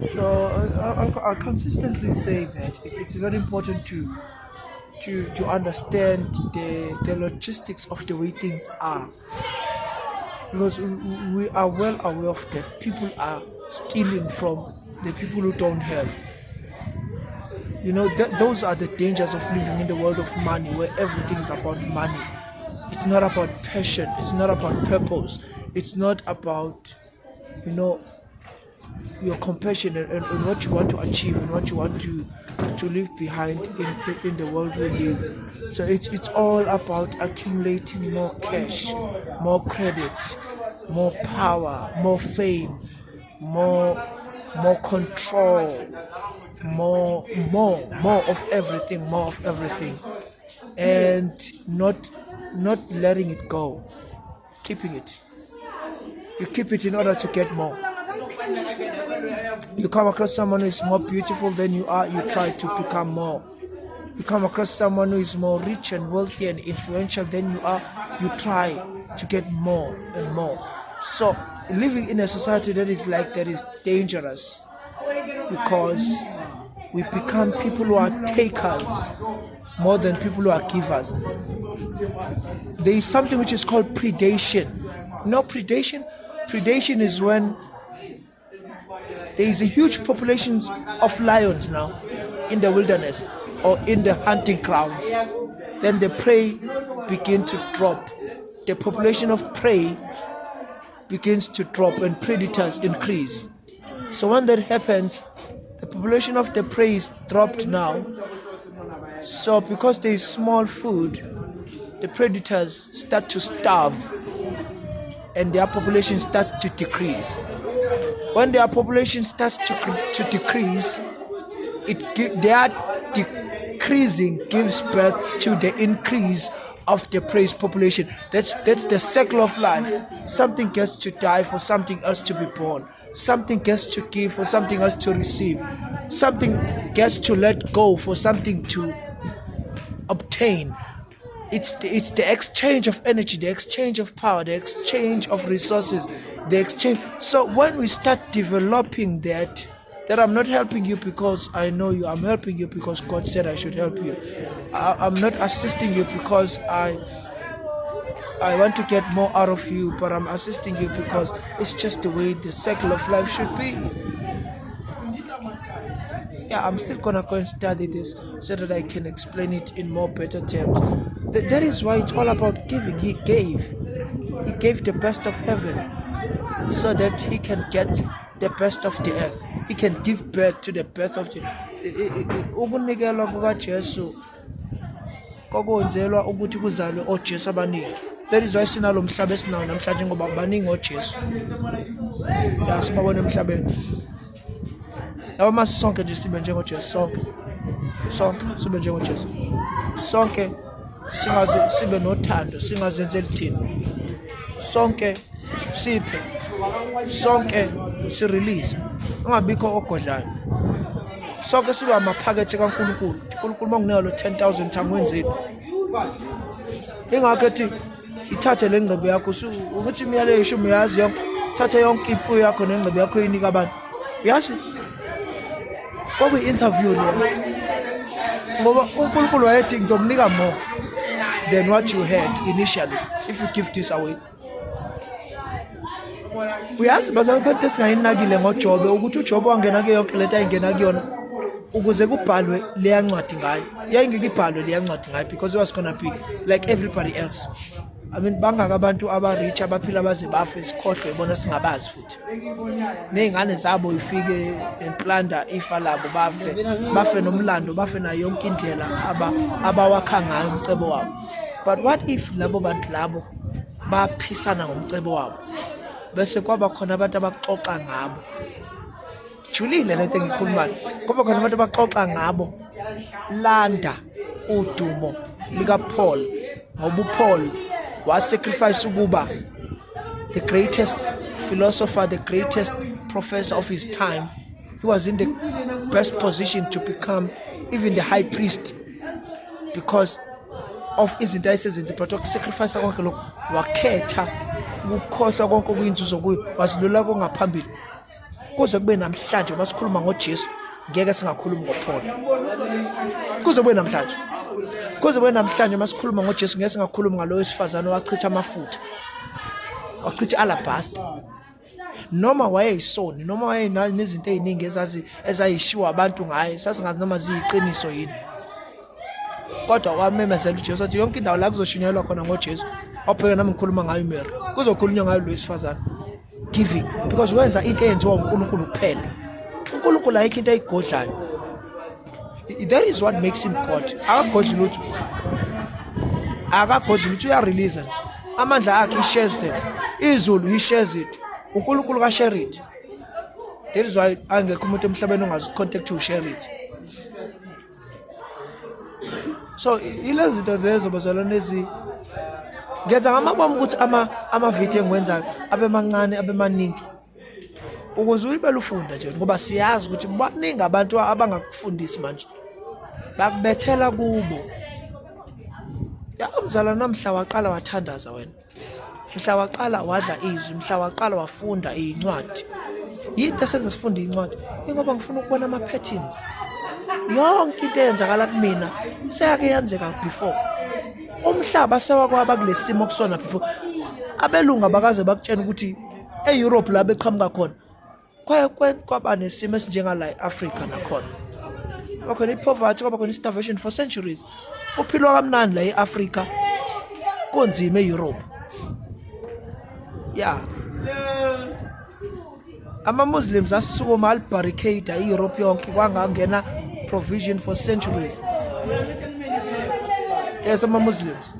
So I consistently say that it's very important to understand the logistics of the way things are, because we are well aware of that people are stealing from the people who don't have. Those are the dangers of living in the world of money, where everything is about money. It's not about passion, it's not about purpose, it's not about you know your compassion and what you want to achieve and what you want to leave behind in the world we live. So it's all about accumulating more cash, more credit, more power, more fame, more more control, more of everything, and not letting it go, keeping it. You keep it in order to get more. You come across someone who is more beautiful than you are, you try to become more. You come across someone who is more rich and wealthy and influential than you are, you try to get more and more. So living in a society that is like that is dangerous, because we become people who are takers more than people who are givers. There is something which is called predation. No, predation is when there is a huge population of lions now in the wilderness or in the hunting grounds. Then the prey begin to drop. The population of prey begins to drop and predators increase. So when that happens, the population of the prey is dropped now. So because there is small food, the predators start to starve and their population starts to decrease. When their population starts to decrease, their decreasing gives birth to the increase of the prey's population. That's the cycle of life. Something gets to die for something else to be born. Something gets to give for something else to receive. Something gets to let go for something to obtain. It's the exchange of energy, the exchange of power, the exchange of resources, the exchange. So when we start developing that I'm not helping you because I know you, I'm helping you because God said I should help you. I'm not assisting you because I want to get more out of you, but I'm assisting you because it's just the way the cycle of life should be. Yeah, I'm still gonna go and study this so that I can explain it in more better terms. That is why it's all about giving. He gave the best of heaven so that he can get the best of the earth. He can give birth to the best of the ukunikelwa kukaJesu kwakwenzelwa ukuthi kuzalwe oJesu abaningi. That is why sinalo mhlaba esinawo namhlanje, ngoba baningi oJesu. Ya sibabona emhlabeni. Laba masonke nje sibe njengoJesu, sonke sibe njengoJesu. Sonke singaze sibe nothando, singazenzeli thina. Sonke siphe, sonke si-release, ungabikho ogodlayo. Sonke sibe amaphakethe kaNkulunkulu. uNkulunkulu manginika lo 10,000 angwenzeni. Ingakho ethi ithathe le ngcebo yakho ukuthi imiyalelo esho uyazi yonke, thatha yonke imfuyo yakho nengcebo yakho inika abantu. Uyazi kwakuyi-interview le, ngoba uNkulunkulu wayethi ngizomnika more than what you had initially if you give this away. Uyazi bazalwane phela into singayinakile ngoJobe, ukuthi uJobe wangena ke yonke lento ayingena kuyona ukuze kubhalwe leya ncwadi ngayo. Yayingeke ibhalwe leya ncwadi ngayo because it was gonna be like everybody else. I mean, bangaka abantu aba-rich abaphila baze bafe sikhohlwe bona singabazi futhi. Ney'ngane zabo ifike enplanda ifa labo bafe nomlando, bafe nayo yonke indlela abawakha ngayo umcebo wabo. But what if labo bantu labo baphisana ngomcebo wabo bese kwaba khona abantu abaxoxa ngabo? Julile lento engikhulumayo. Kwaba khona abantu abaxoxa ngabo landa udumo likaPaul, ngoba uPaul was-sacrifice ukuba the greatest philosopher, the greatest professor of his time. He was in the best position to become even the high priest because of izinto ayisezenze, but wakusacrifice konke lokho, wakhetha ukukhohlwa konke okuyinzuzo kuyo, wazilula kongaphambili. kuze kube namhlanje masikhuluma ngoJesu ngeke singakhulumi ngoPaul. Kuze kube namhlanje. Kuze kube namhlanje masikhuluma ngoJesu ngeke singakhulumi ngalowo wesifazane owachitha amafutha. Wachitha alabaster. Noma wayeyisoni, noma wayenezinto eziningi ezayishiwa abantu ngaye, sasingazi noma ziyiqiniso yini. Kodwa wamemezela uJesu athi yonke indawo la kuzoshunyelwa khona ngoJesu. Opheke nami ngikhuluma ngayo iMary. Kuzokhulunywa ngayo lo wesifazane. Giving, because wenza into eyenziwa uNkulunkulu kuphela. uNkulunkulu ayikho into eyigodlayo. That is what makes him God. Akagodli lutho. Akagodli lutho, uyarelease nje. Amandla akhe he shares them. Izulu he shares it. uNkulunkulu ka share it. That is why angekho umuntu emhlabeni ongazi contact to share it. So ilezi zinto lezo bazalwane ezi ngenza ngamabomu ukuthi ama video engiwenza abe mancane abe maningi ukuze uyibele ufunda nje ngoba siyazi ukuthi baningi abantu abangakufundisi manje bakubethela kubo. Ya umzala namhla waqala wathandaza wena. Mhla waqala wadla izwi, mhla waqala wafunda incwadi. Yinto esenza sifunde incwadi ngoba ngifuna ukubona ama patterns. Yonke into eyenzakala kumina seyake yenzeka before. Umhlaba sewakwaba kulesimo kusona before. Abelunga bakaze bakutshena ukuthi eEurope la beqhamuka khona kwaba nesimo esinjenga la eAfrica nakhona. Bakhona ipoverty, kwaba khona starvation for centuries. Kuphilwa kamnandi la eAfrica, konzima eEurope. Yeah. Ama-Muslims asukuma al-barricade e-Europe yonke kwangangena provision for centuries. Yes, ama-Muslims.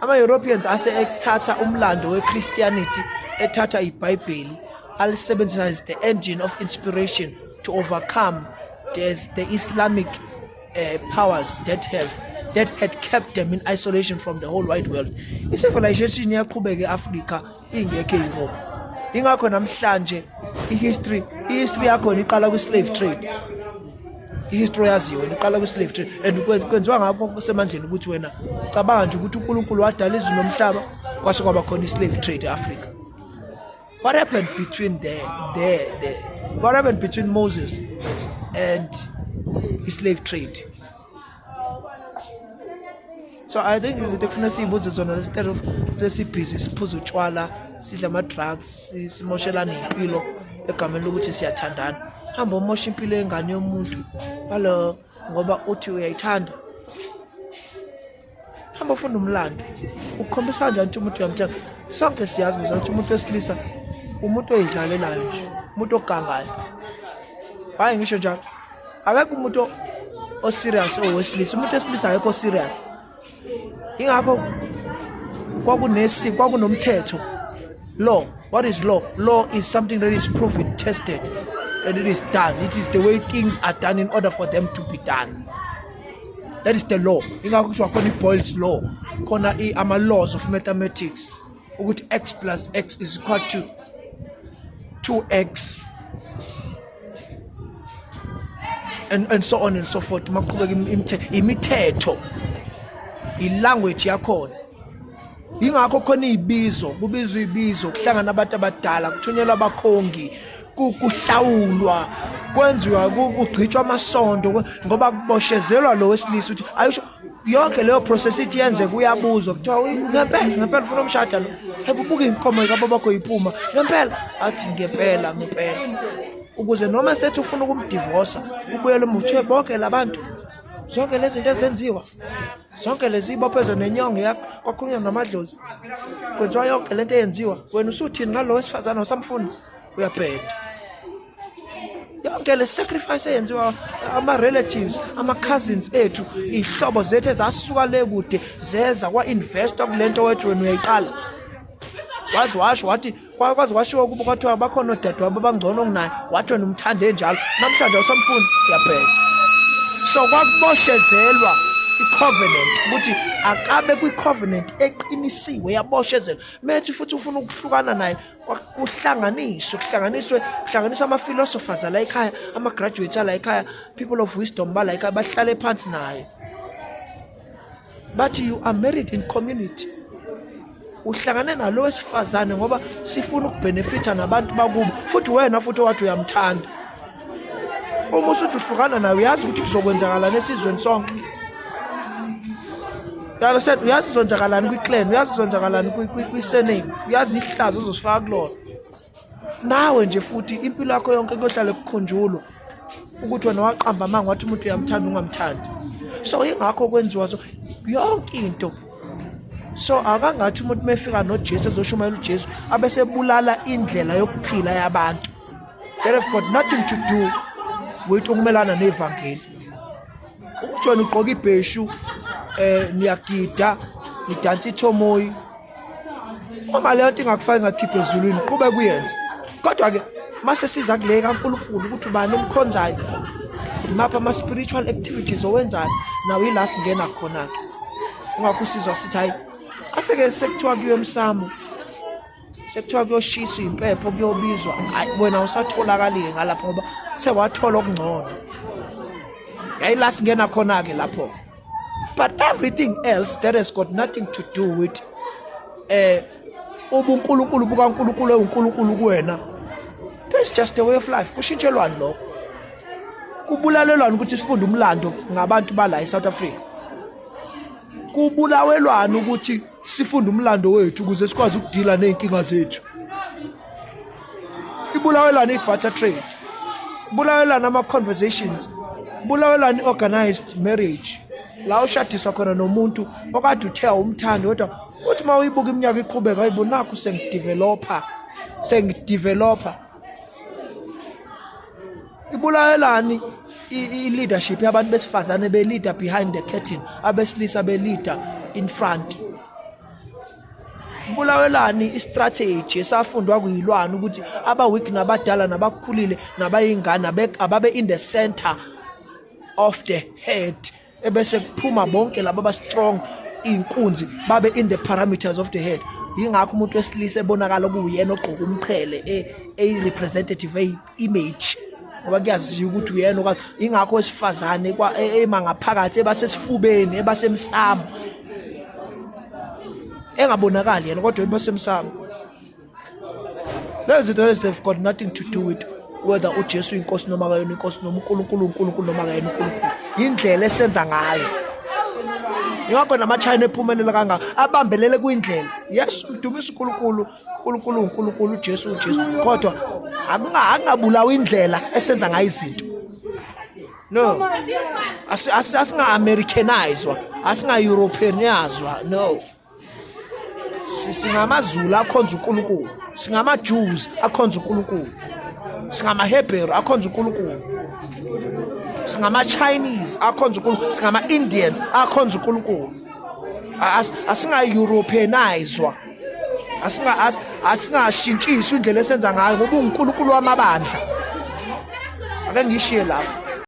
Ama-Europeans ase-ethatha umlando we-Christianity, ethatha iBhayibheli, alisebenzisa as the engine of inspiration to overcome the Islamic powers that had kept them in isolation from the whole wide world. I-civilization yaqhubeka e-Africa ingekho e-Europe. Ingakho namhlanje i-history yakhona iqala kwi-slave trade. I-history yaziyo iqala kwi-slave trade and kwenziwa ngakho kusemandleni ukuthi wena cabanga nje ukuthi uNkulunkulu wadala izwe nomhlaba kwase kwaba khona i-slave trade e-Africa. What happened between what happened between Moses and the slave trade? So I think it's definitely siy'buze zona instead of sesibhizi siphuza utshwala, sidla ama-drugs, simoshelana impilo egameni lokuthi siyathandana. Hamba umosha impilo yengane yomuntu alo ngoba uthi uyayithanda. Hamba ufunda umlando. Ukukhombisa kanjani ukuthi umuntu uyamthanda. Sonke siyazi ukuthi umuntu wesilisa umuntu oyidlalelayo nje, umuntu ogangayo. Hayi ngisho njalo. Akekho umuntu o-serious owesilisa, umuntu wesilisa akekho serious. Ingakho kwakunomthetho. Law. What is law? Law is something that is proven, tested, and it is done. It is the way things are done in order for them to be done. That is the law. Ingakho kuthiwa khona i-Boyle's law. Khona ama-laws of mathematics. Ukuthi x plus x is equal to 2x. And so on and so forth. Maqhubeka imithetho. I-language yakhona. Ingakho khona izibizo, kubizwa izibizo, kuhlangana abantu abadala, kuthunyelwa abakhongi, kuhlawulwa, kwenziwa kugcitshwa amasondo ngoba kuboshezelwa lo wesilisa ukuthi ayisho yonke leyo process ithi yenze kuyabuzwa kuthiwa ngempela ufuna umshada lo. Hebubuka inkomo kababa bakho iphuma. Ngempela athi ngempela. Ukuze noma sethi ufuna ukumdivorce, ubuyele umuthe bonke labantu. Zonke lezi zinto ezenziwa. Zonke lezi ibophezo nenyongo yakho kwakhulunywa namadlozi. Kwenziwa yonke lento eyenziwa. Wena usuthini ngalo wesifazana usamfuna uyabheda. Yonke le sacrifice eyenziwa ama-relatives, ama-cousins ethu, ihlobo zethu ezasuka le kude zeza kwa-investor kulento wethu wena uyayiqala. Wazi washo wathi kwazi washiwo kubo kwathiwa bakhona odadewabo abangcono kunaye wathi wena umthande njalo namhlanje usamfuna uyabheda. So kwakuboshezelwa i-covenant ukuthi akabe kwi-covenant eqinisiwe yaboshezelwa. Methi futhi ufuna ukuhlukana naye kuhlanganiswe ama-philosophers la ekhaya, ama-graduates la ekhaya, people of wisdom bala ekhaya bahlale phansi naye. But you are married in community. uhlangane nalo wesifazane ngoba sifuna ukubenefita nabantu bakubo futhi wena futhi wathi uyamthanda. Uma usuthi uhlukana nawe uyazi ukuthi kuzokwenzakala nesizweni sonke. Uyazi kuzonzakalani kwi-clan, uyazi kuzonzakalani kwi-surname, uyazi ihlazo uzosifaka kulona. Nawe nje futhi impilo yakho yonke kuyohlala kukhunjulwa ukuthi wena waqamba amanga wathi umuntu uyamthanda ungamthandi. So ingakho kwenziwa so yonke into. So akangathi umuntu mefika noJesu ezoshumayela uJesu abesebulala indlela yokuphila yabantu. That have got nothing to do with ukumelana nevangeli. Ukuthi wena ugqoka ibheshu niyagida nidansa ithomoyi. Uma leyo nto ingakufaki ngakhiphe ezulwini qhubeka kuyenza. Kodwa ke mase siza kule kaNkulunkulu ukuthi ubani umkhonzayo. Mapha ama spiritual activities owenzayo nawe ila singena khona ke. Ungakusizwa sithi hayi aseke sekuthiwa kuyo emsamo. Sekuthiwa kuyoshiswa impepho kuyobizwa. Wena usatholakaliye ngalapho ngoba sewathola okungcono. Yayila singena khona ke lapho. But everything else that has got nothing to do with ubuNkulunkulu bukaNkulunkulu uNkulunkulu kuwena. That is just a way of life. Kushintshelwana lokho. Kubulalelwana ukuthi sifunde umlando ngabantu bala eSouth Africa. Kubulawelwana ukuthi sifunde umlando wethu ukuze sikwazi ukudila nezinkinga zethu. Ibulawelwana ibarter trade. Bulawelwana ama conversations. Bulawelwana organized marriage. La ushadiswa khona nomuntu okade uthe umthando kodwa uthi mawuyibuka iminyaka iqhubeka ayibona nakho sengideveloper. Ibulawelani i-leadership yabantu besifazane be-leader behind the curtain, abesilisa be-leader in front. Ibulawelani i-strategy esafundwa kuyilwana ukuthi aba-weak nabadala nabakhulile nabayingane ababe in the center of the head. Ebese kuphuma bonke laba aba-strong inkunzi babe in the parameters of the head. Yingakho umuntu wesilisa ebonakala kuyena ogqoka umqhele representative image. Ngoba kuyaziwa ukuthi uyena okwazi ingakho wesifazane emangaphakathi ebasesifubeni ebasemsamo engabonakali yena kodwa ebasemsamo. Lezi zinto they've got nothing to do with whether uJesu inkosi noma akayona inkosi noma uNkulunkulu noma akayona uNkulunkulu. Indlela esenza ngayo. Yonke namachina ephumelela kangaka abambelele kuindlela. Yes, udumisa uNkulunkulu uJesu kodwa akungabulawa indlela esenza ngayo izinto. No. Asinga Americanized, asinga Europeanized. No. Singamazulu akhonza uNkulunkulu, singamaJews akhonza uNkulunkulu, singamaHebrew akhonza uNkulunkulu, singamaChinese akhonza uNkulunkulu, singama-Indians akhonza uNkulunkulu. Asinga Europeanized, asingashintshiswa indlela esenza ngayo ngoba uNkulunkulu wamabandla. Ake ngishiye lapho.